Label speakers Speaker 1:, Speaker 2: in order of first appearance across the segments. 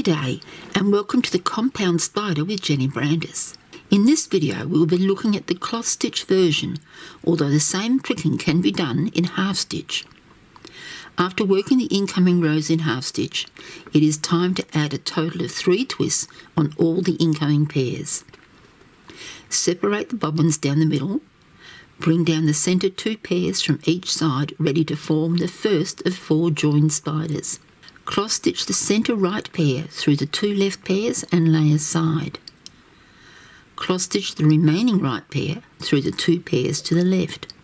Speaker 1: G'day and welcome to the Compound Spider with Jenny Brandis. In this video we will be looking at the cloth stitch version, although the same tricking can be done in half stitch. After working the incoming rows in half stitch, it is time to add a total of 3 twists on all the incoming pairs. Separate the bobbins down the middle. Bring down the centre 2 pairs from each side, ready to form the first of 4 joined spiders. Cross stitch the centre right pair through the 2 left pairs and lay aside. Cross stitch the remaining right pair through the 2 pairs to the left.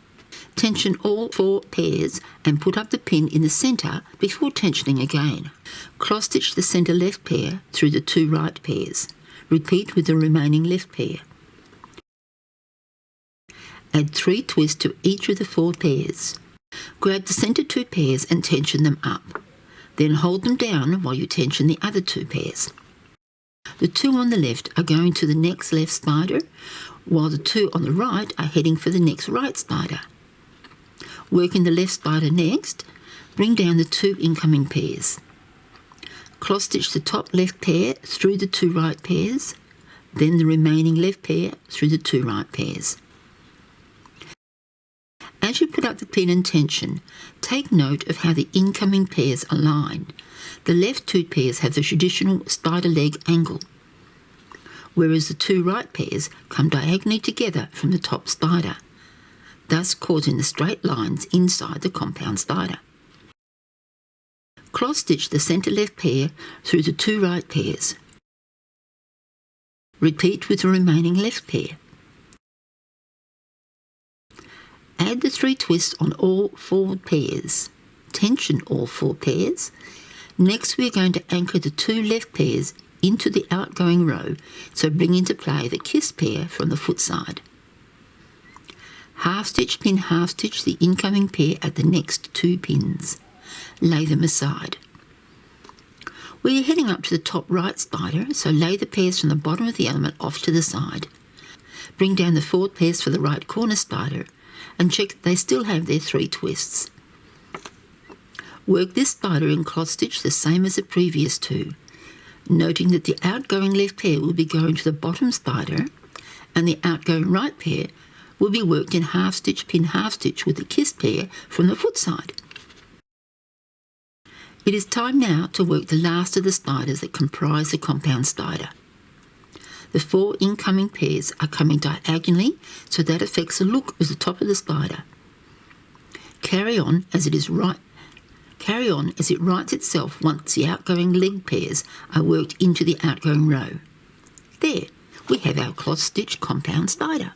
Speaker 1: Tension all 4 pairs and put up the pin in the centre before tensioning again. Cross stitch the centre left pair through the 2 right pairs. Repeat with the remaining left pair. Add 3 twists to each of the 4 pairs. Grab the centre 2 pairs and tension them up. Then hold them down while you tension the other 2 pairs. The 2 on the left are going to the next left spider, while the 2 on the right are heading for the next right spider. Working the left spider next, bring down the 2 incoming pairs. Cross stitch the top left pair through the 2 right pairs, then the remaining left pair through the 2 right pairs. As you put up the pin and tension, take note of how the incoming pairs align. The left 2 pairs have the traditional spider leg angle, whereas the 2 right pairs come diagonally together from the top spider, thus causing the straight lines inside the compound spider. Cross stitch the centre left pair through the 2 right pairs. Repeat with the remaining left pair. Add the 3 twists on all 4 pairs. Tension all 4 pairs. Next we are going to anchor the 2 left pairs into the outgoing row, so bring into play the kiss pair from the foot side. Half stitch, pin, half stitch the incoming pair at the next 2 pins. Lay them aside. We are heading up to the top right spider, so lay the pairs from the bottom of the element off to the side. Bring down the 4 pairs for the right corner spider and check that they still have their 3 twists. Work this spider in cloth stitch the same as the previous 2, noting that the outgoing left pair will be going to the bottom spider and the outgoing right pair will be worked in half stitch, pin, half stitch with the kiss pair from the foot side. It is time now to work the last of the spiders that comprise the compound spider. The 4 incoming pairs are coming diagonally, so that affects the look of the top of the spider. Carry on as it rights itself once the outgoing leg pairs are worked into the outgoing row. There, we have our cloth stitch compound spider.